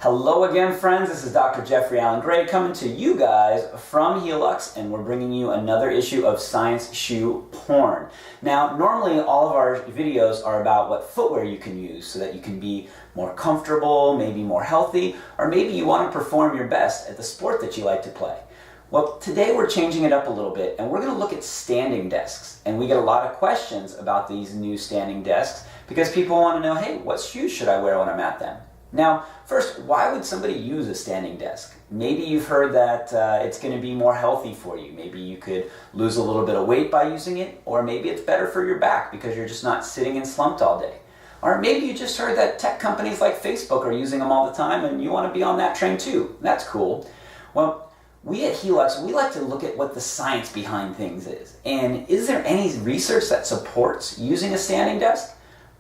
Hello again, friends. This is Dr. Jeffrey Allen Gray coming to you guys from Helix, and we're bringing you another issue of Science Shoe Porn. Now, normally all of our videos are about what footwear you can use so that you can be more comfortable, maybe more healthy, or maybe you want to perform your best at the sport that you like to play. Well, today we're changing it up a little bit, and we're going to look at standing desks. And we get a lot of questions about these new standing desks because people want to know, hey, what shoes should I wear when I'm at them? Now, first, why would somebody use a standing desk? Maybe you've heard that it's going to be more healthy for you. Maybe you could lose a little bit of weight by using it, or maybe it's better for your back because you're just not sitting and slumped all day. Or maybe you just heard that tech companies like Facebook are using them all the time and you want to be on that train too. That's cool. Well, we at Helix, we like to look at what the science behind things is. And is there any research that supports using a standing desk?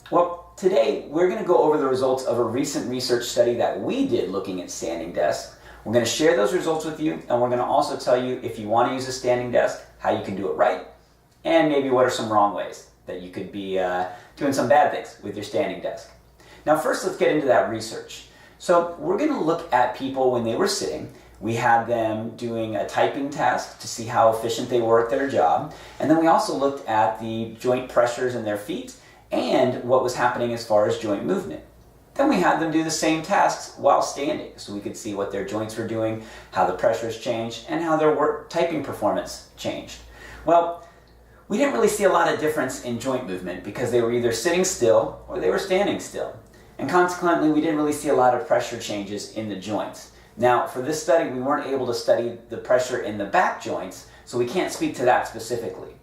Well, today, we're going to go over the results of a recent research study that we did looking at standing desks. We're going to share those results with you, and we're going to also tell you if you want to use a standing desk, how you can do it right, and maybe what are some wrong ways that you could be doing some bad things with your standing desk. Now, first, let's get into that research. So we're going to look at people when they were sitting. We had them doing a typing task to see how efficient they were at their job, and then we also looked at the joint pressures in their feet and what was happening as far as joint movement. Then we had them do the same tasks while standing, so we could see what their joints were doing, how the pressures changed, and how their typing performance changed. Well, we didn't really see a lot of difference in joint movement because they were either sitting still or they were standing still. And consequently, we didn't really see a lot of pressure changes in the joints. Now, for this study, we weren't able to study the pressure in the back joints, so we can't speak to that specifically.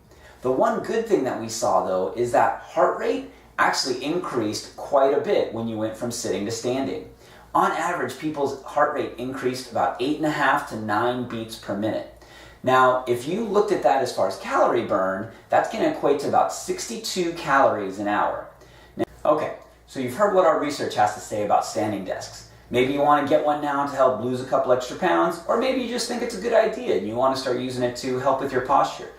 The one good thing that we saw, though, is that heart rate actually increased quite a bit when you went from sitting to standing. On average, people's heart rate increased about 8.5 to 9 beats per minute. Now, if you looked at that as far as calorie burn, that's going to equate to about 62 calories an hour. Now, okay, so you've heard what our research has to say about standing desks. Maybe you want to get one now to help lose a couple extra pounds, or maybe you just think it's a good idea and you want to start using it to help with your posture.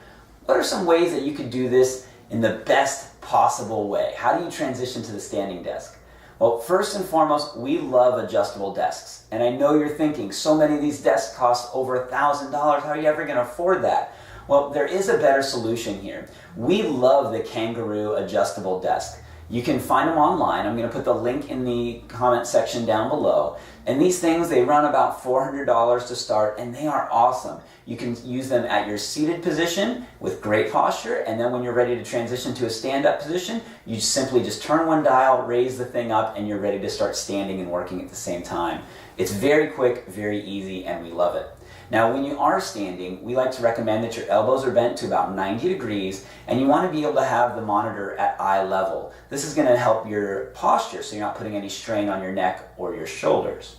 What are some ways that you could do this in the best possible way? How do you transition to the standing desk? Well, first and foremost, we love adjustable desks. And I know you're thinking, so many of these desks cost over $1,000. How are you ever going to afford that? Well, there is a better solution here. We love the Kangaroo adjustable desk. You can find them online. I'm going to put the link in the comment section down below. And these things, they run about $400 to start, and they are awesome. You can use them at your seated position with great posture, and then when you're ready to transition to a stand-up position, you simply just turn one dial, raise the thing up, and you're ready to start standing and working at the same time. It's very quick, very easy, and we love it. Now, when you are standing, we like to recommend that your elbows are bent to about 90 degrees, and you want to be able to have the monitor at eye level. This is going to help your posture, so you're not putting any strain on your neck or your shoulders.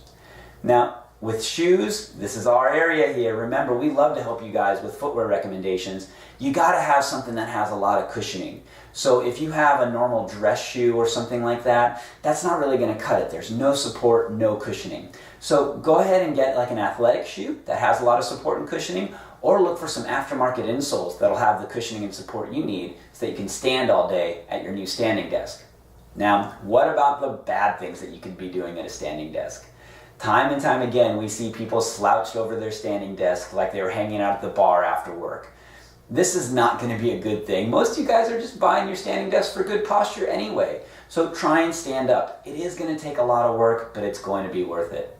Now, with shoes, this is our area here. Remember, we love to help you guys with footwear recommendations. You got to have something that has a lot of cushioning. So if you have a normal dress shoe or something like that, that's not really going to cut it. There's no support, no cushioning. So go ahead and get like an athletic shoe that has a lot of support and cushioning, or look for some aftermarket insoles that'll have the cushioning and support you need so that you can stand all day at your new standing desk. Now, what about the bad things that you could be doing at a standing desk? Time and time again, we see people slouched over their standing desk like they were hanging out at the bar after work. This is not going to be a good thing. Most of you guys are just buying your standing desk for good posture anyway. So try and stand up. It is going to take a lot of work, but it's going to be worth it.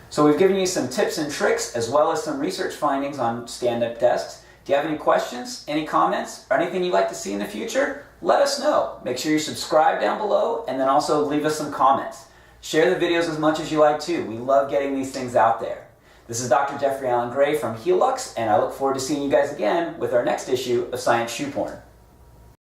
So we've given you some tips and tricks as well as some research findings on stand-up desks. Do you have any questions, any comments, or anything you'd like to see in the future? Let us know. Make sure you subscribe down below and then also leave us some comments. Share the videos as much as you like too. We love getting these things out there. This is Dr. Jeffrey Allen Gray from Helix, and I look forward to seeing you guys again with our next issue of Science Shoe Porn.